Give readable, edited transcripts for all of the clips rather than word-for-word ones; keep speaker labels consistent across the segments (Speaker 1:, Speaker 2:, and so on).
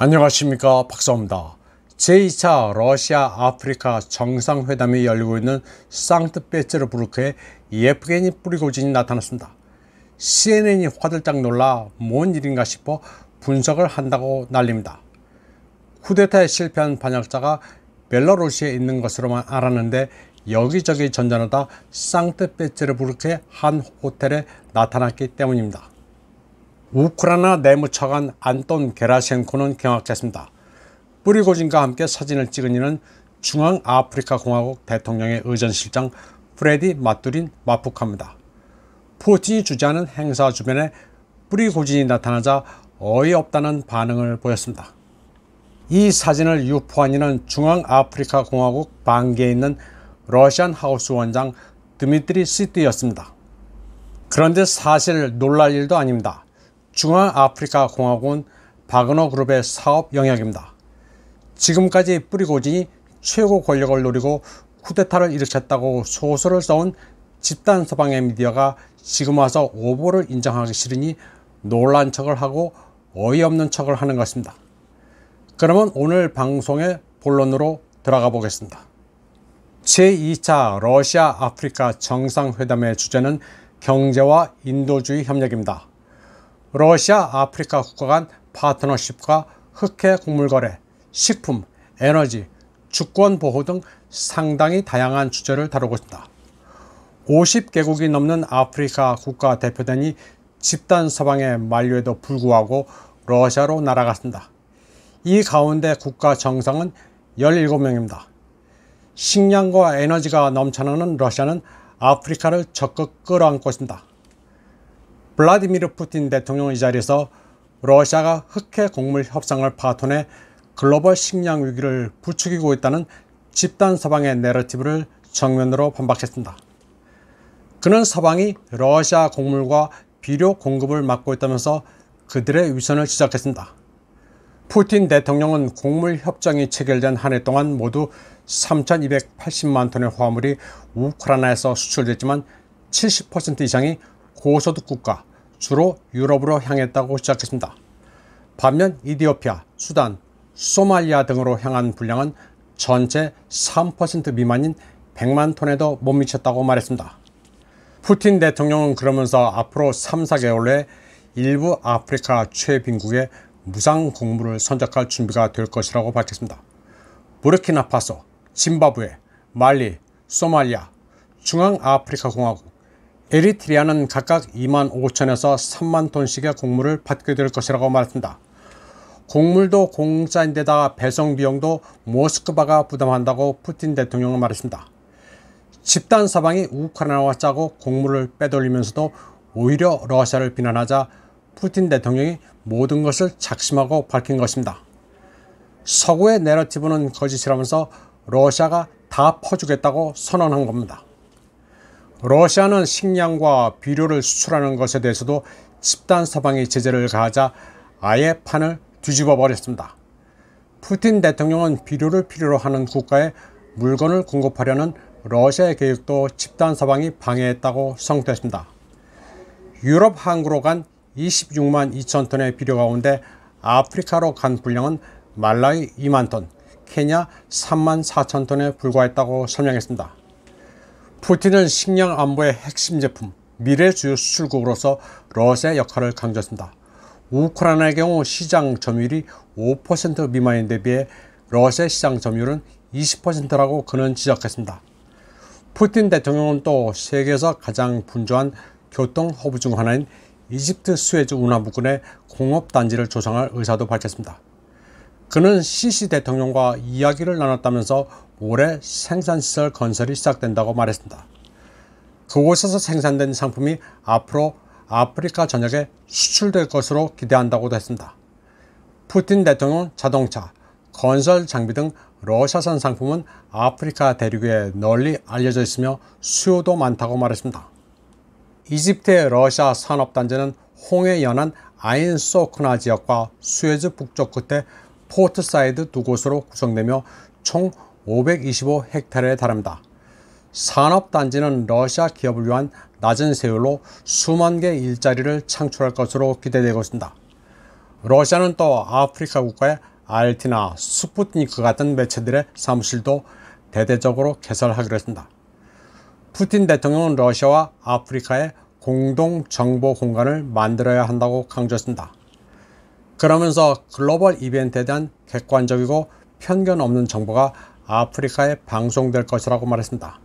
Speaker 1: 안녕하십니까, 박사입니다. 제2차 러시아 아프리카 정상회담이 열리고 있는 상트페테르부르크에 예프게니 프리고진이 나타났습니다. CNN이 화들짝 놀라 뭔 일인가 싶어 분석을 한다고 난립니다. 쿠데타에 실패한 반역자가 벨라루시에 있는 것으로만 알았는데 여기저기 전전하다 상트페테르부르크의 한 호텔에 나타났기 때문입니다. 우크라이나 내무차관 안톤 게라셴코는 경악했습니다. 프리고진과 함께 사진을 찍은 이는 중앙아프리카공화국 대통령의 의전실장 프레디 마투린 마푸카입니다. 푸틴이 주재하는 행사 주변에 프리고진이 나타나자 어이없다는 반응을 보였습니다. 이 사진을 유포한 이는 중앙아프리카공화국 방계에 있는 러시안 하우스 원장 드미트리 시트였습니다. 그런데 사실 놀랄 일도 아닙니다. 중앙아프리카공화국은 바그너 그룹의 사업 영역입니다. 지금까지 프리고진이 최고 권력을 노리고 쿠데타를 일으켰다고 소설을 써온 집단 서방의 미디어가 지금 와서 오보를 인정하기 싫으니 놀란 척을 하고 어이없는 척을 하는 것입니다. 그러면 오늘 방송의 본론으로 들어가 보겠습니다. 제2차 러시아 아프리카 정상회담의 주제는 경제와 인도주의 협력입니다. 러시아 아프리카 국가 간 파트너십과 흑해 곡물 거래, 식품, 에너지, 주권 보호 등 상당히 다양한 주제를 다루고 있습니다. 50개국이 넘는 아프리카 국가 대표단이 집단 서방의 만류에도 불구하고 러시아로 날아갔습니다. 이 가운데 국가 정상은 17명입니다. 식량과 에너지가 넘쳐나는 러시아는 아프리카를 적극 끌어안고 있습니다. 블라디미르 푸틴 대통령은 이 자리에서 러시아가 흑해 곡물 협상을 파토내 글로벌 식량 위기를 부추기고 있다는 집단 서방의 내러티브를 정면으로 반박했습니다. 그는 서방이 러시아 곡물과 비료 공급을 막고 있다면서 그들의 위선을 지적했습니다. 푸틴 대통령은 곡물 협정이 체결된 한 해 동안 모두 3,280만 톤의 화물이 우크라이나에서 수출됐지만 70% 이상이 고소득 국가, 주로 유럽으로 향했다고 지적했습니다. 반면 이디오피아, 수단, 소말리아 등으로 향한 분량은 전체 3% 미만인 100만 톤에도 못 미쳤다고 말했습니다. 푸틴 대통령은 그러면서 앞으로 3-4개월 내에 일부 아프리카 최빈국에 무상 곡물을 선적할 준비가 될 것이라고 밝혔습니다. 부르키나파소, 짐바브웨, 말리, 소말리아, 중앙아프리카공화국, 에리트리아는 각각 2만 5천에서 3만 톤씩의 곡물을 받게 될 것이라고 말했습니다. 곡물도 공짜인데다가 배송 비용도 모스크바가 부담한다고 푸틴 대통령은 말했습니다. 집단 서방이 우크라이나와 짜고 곡물을 빼돌리면서도 오히려 러시아를 비난하자 푸틴 대통령이 모든 것을 작심하고 밝힌 것입니다. 서구의 내러티브는 거짓이라면서 러시아가 다 퍼주겠다고 선언한 겁니다. 러시아는 식량과 비료를 수출하는 것에 대해서도 집단 서방이 제재를 가하자 아예 판을 뒤집어 버렸습니다. 푸틴 대통령은 비료를 필요로 하는 국가에 물건을 공급하려는 러시아의 계획도 집단 서방이 방해했다고 성토했습니다. 유럽 항구로 간 26만 2천 톤의 비료 가운데 아프리카로 간 분량은 말라위 2만 톤, 케냐 3만 4천 톤에 불과했다고 설명했습니다. 푸틴은 식량 안보의 핵심 제품, 미래 주요 수출국으로서 러시아의 역할을 강조했습니다. 우크라이나의 경우 시장 점유율이 5% 미만인 데 비해 러시아의 시장 점유율은 20%라고 그는 지적했습니다. 푸틴 대통령은 또 세계에서 가장 분주한 교통 허브 중 하나인 이집트 수에즈 운하 부근에 공업단지를 조성할 의사도 밝혔습니다. 그는 시시 대통령과 이야기를 나눴다면서 올해 생산시설 건설이 시작된다고 말했습니다. 그곳에서 생산된 상품이 앞으로 아프리카 전역에 수출될 것으로 기대한다고도 했습니다. 푸틴 대통령은 자동차, 건설 장비 등 러시아산 상품은 아프리카 대륙에 널리 알려져 있으며 수요도 많다고 말했습니다. 이집트의 러시아 산업단지는 홍해 연안 아인 소크나 지역과 수에즈 북쪽 끝에 포트사이드 두 곳으로 구성되며 총 525헥타르에 달합니다. 산업단지는 러시아 기업을 위한 낮은 세율로 수만 개의 일자리를 창출할 것으로 기대되고 있습니다. 러시아는 또 아프리카 국가에 RT나 스푸트니크 같은 매체들의 사무실도 대대적으로 개설하기로 했습니다. 푸틴 대통령은 러시아와 아프리카의 공동 정보 공간을 만들어야 한다고 강조했습니다. 그러면서 글로벌 이벤트에 대한 객관적이고 편견 없는 정보가 아프리카에 방송될 것이라고 말했습니다.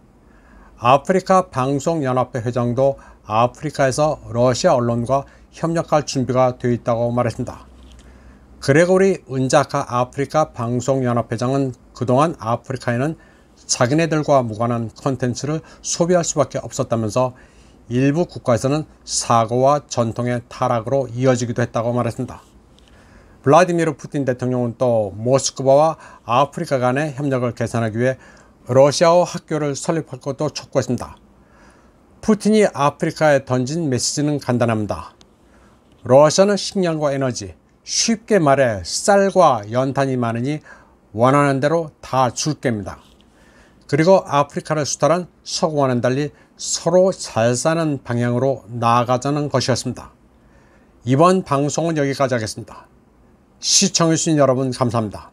Speaker 1: 아프리카 방송연합회 회장도 아프리카에서 러시아 언론과 협력할 준비가 되어 있다고 말했습니다. 그레고리 은자카 아프리카 방송연합회장은 그동안 아프리카에는 자기네들과 무관한 콘텐츠를 소비할 수밖에 없었다면서 일부 국가에서는 사고와 전통의 타락으로 이어지기도 했다고 말했습니다. 블라디미르 푸틴 대통령은 또 모스크바와 아프리카 간의 협력을 개선하기 위해 러시아어 학교를 설립할 것도 촉구했습니다. 푸틴이 아프리카에 던진 메시지는 간단합니다. 러시아는 식량과 에너지, 쉽게 말해 쌀과 연탄이 많으니 원하는 대로 다 줄게입니다. 그리고 아프리카를 수탈한 서구와는 달리 서로 잘 사는 방향으로 나아가자는 것이었습니다. 이번 방송은 여기까지 하겠습니다. 시청해주신 여러분 감사합니다.